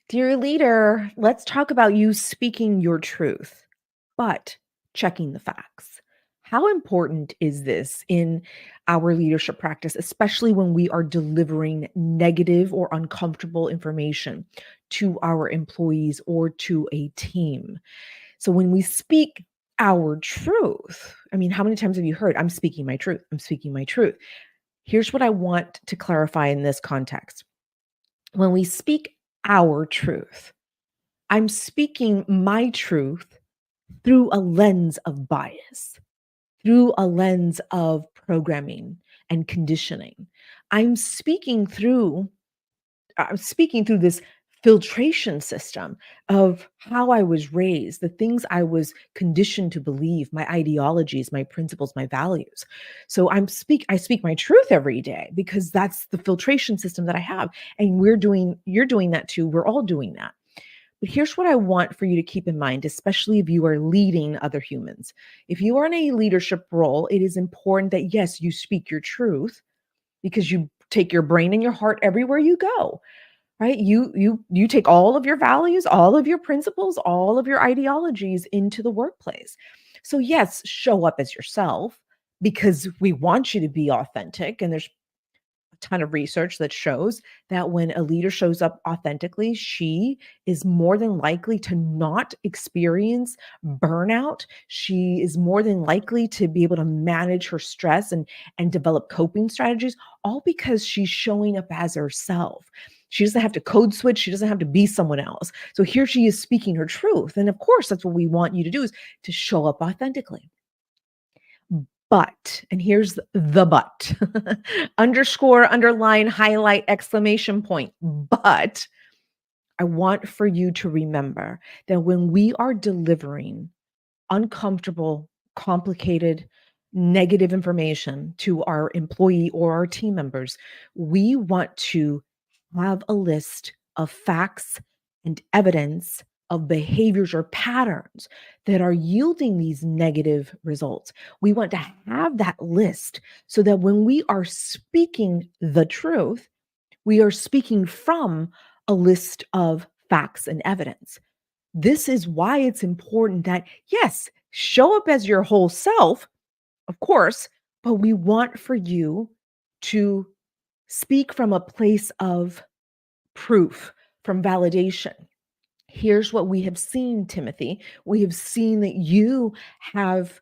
Dear leader, let's talk about you speaking your truth, but checking the facts. How important is this in our leadership practice, especially when we are delivering negative or uncomfortable information to our employees or to a team? So, when we speak our truth, I mean, how many times have you heard, I'm speaking my truth? I'm speaking my truth. Here's what I want to clarify in this context. When we speak our truth, I'm speaking my truth through a lens of bias, through a lens of programming and conditioning. I'm speaking through this filtration system of how I was raised, the things I was conditioned to believe, my ideologies, my principles, my values. So I speak my truth every day because that's the filtration system that I have. And you're doing that too. We're all doing that. But here's what I want for you to keep in mind, especially if you are leading other humans. If you are in a leadership role, it is important that, yes, you speak your truth because you take your brain and your heart everywhere you go, right? You take all of your values, all of your principles, all of your ideologies into the workplace. So yes, show up as yourself because we want you to be authentic. And there's ton of research that shows that when a leader shows up authentically, she is more than likely to not experience burnout. She is more than likely to be able to manage her stress and develop coping strategies, all because she's showing up as herself. She doesn't have to code switch. She doesn't have to be someone else. So here she is speaking her truth. And of course, that's what we want you to do, is to show up authentically. But, and here's the but, underscore, underline, highlight, exclamation point. But I want for you to remember that when we are delivering uncomfortable, complicated, negative information to our employee or our team members, we want to have a list of facts and evidence of behaviors or patterns that are yielding these negative results. We want to have that list so that when we are speaking the truth, we are speaking from a list of facts and evidence. This is why it's important that, yes, show up as your whole self, of course, but we want for you to speak from a place of proof, from validation. Here's what we have seen, Timothy. We have seen that you have,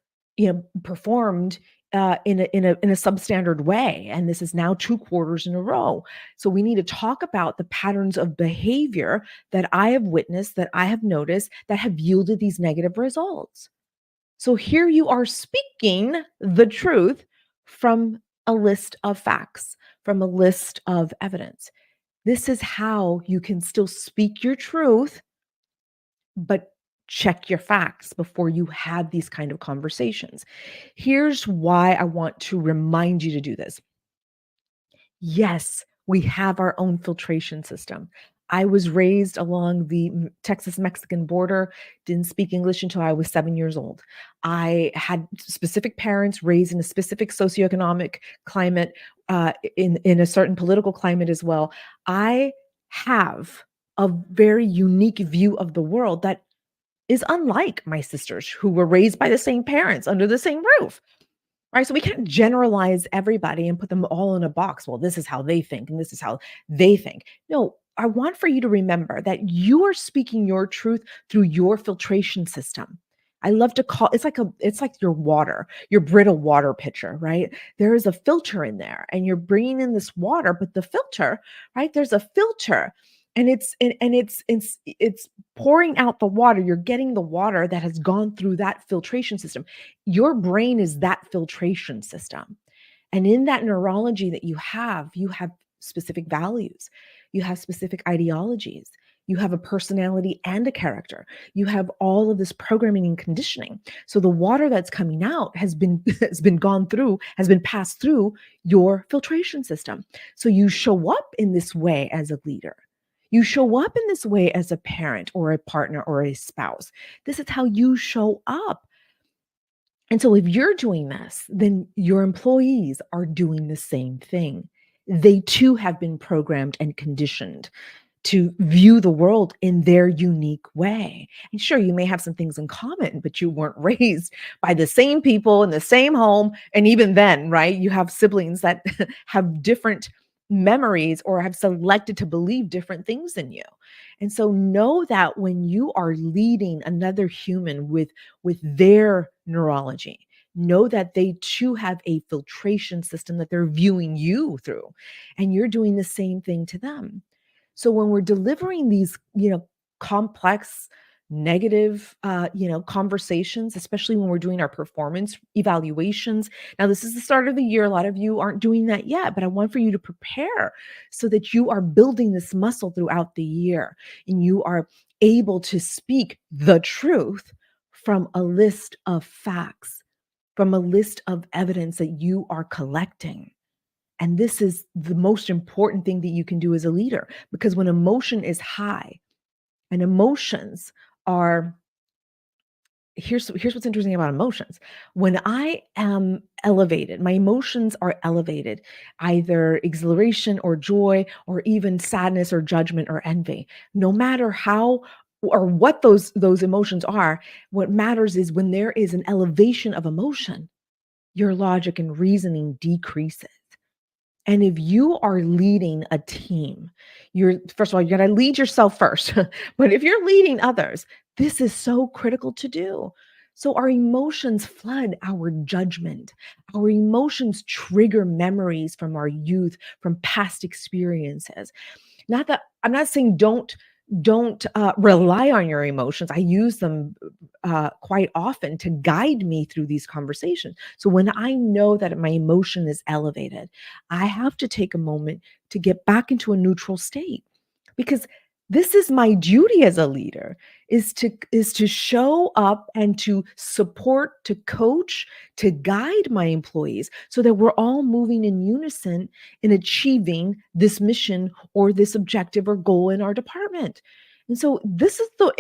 performed in a substandard way, and this is now 2 quarters in a row. So we need to talk about the patterns of behavior that I have witnessed, that I have noticed, that have yielded these negative results. So here you are speaking the truth from a list of facts, from a list of evidence. This is how you can still speak your truth, but check your facts before you have these kind of conversations. Here's why I want to remind you to do this. Yes, we have our own filtration system. I was raised along the Texas-Mexican border, didn't speak English until I was 7 years old. I had specific parents raised in a specific socioeconomic climate, in a certain political climate as well. I have a very unique view of the world that is unlike my sisters who were raised by the same parents under the same roof. Right? So we can't generalize everybody and put them all in a box. Well, this is how they think and this is how they think. No, I want for you to remember that you are speaking your truth through your filtration system. I love to call it's like your water, your brittle water pitcher, right? There is a filter in there and you're bringing in this water, but the filter, right? There's a filter and it's pouring out the water. You're getting the water that has gone through that filtration system. Your brain is that filtration system. And in that neurology that you have specific values, you have specific ideologies, you have a personality and a character. You have all of this programming and conditioning. So the water that's coming out has been has been passed through your filtration system. So you show up in this way as a leader. You show up in this way as a parent or a partner or a spouse. This is how you show up. And so if you're doing this, then your employees are doing the same thing. They too have been programmed and conditioned to view the world in their unique way. And sure, you may have some things in common, but you weren't raised by the same people in the same home. And even then, right, you have siblings that have different memories or have selected to believe different things than you. And so know that when you are leading another human with their neurology, know that they too have a filtration system that they're viewing you through, and you're doing the same thing to them. So when we're delivering these, complex, negative, conversations, especially when we're doing our performance evaluations. Now, this is the start of the year. A lot of you aren't doing that yet, but I want for you to prepare so that you are building this muscle throughout the year and you are able to speak the truth from a list of facts, from a list of evidence that you are collecting. And this is the most important thing that you can do as a leader, because when emotion is high and emotions are, here's what's interesting about emotions. When I am elevated, my emotions are elevated, either exhilaration or joy, or even sadness or judgment or envy. No matter how or what those emotions are, what matters is when there is an elevation of emotion, your logic and reasoning decreases. And if you are leading a team, you're first of all, you got to lead yourself first. But if you're leading others, this is so critical to do. So our emotions flood our judgment. Our emotions trigger memories from our youth, from past experiences. Not that I'm not saying don't rely on your emotions. I use them quite often to guide me through these conversations. So when I know that my emotion is elevated, I have to take a moment to get back into a neutral state, because this is my duty as a leader, is to show up and to support, to coach, to guide my employees so that we're all moving in unison in achieving this mission or this objective or goal in our department. And so this is the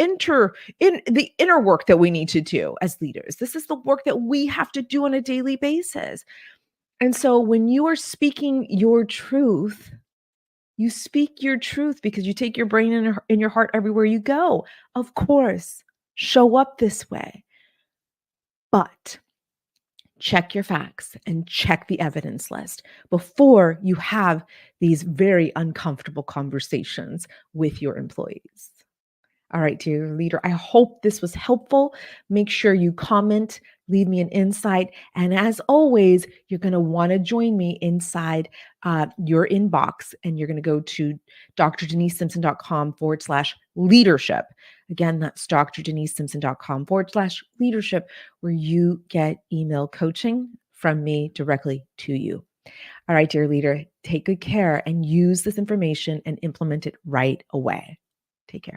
inner work that we need to do as leaders. This is the work that we have to do on a daily basis. And so when you are speaking your truth, you speak your truth because you take your brain and your heart everywhere you go. Of course, show up this way, but check your facts and check the evidence list before you have these very uncomfortable conversations with your employees. All right, dear leader, I hope this was helpful. Make sure you comment, leave me an insight. And as always, you're going to want to join me inside your inbox, and you're going to go to drdenisesimpson.com/leadership. Again, that's drdenisesimpson.com/leadership, where you get email coaching from me directly to you. All right, dear leader, take good care and use this information and implement it right away. Take care.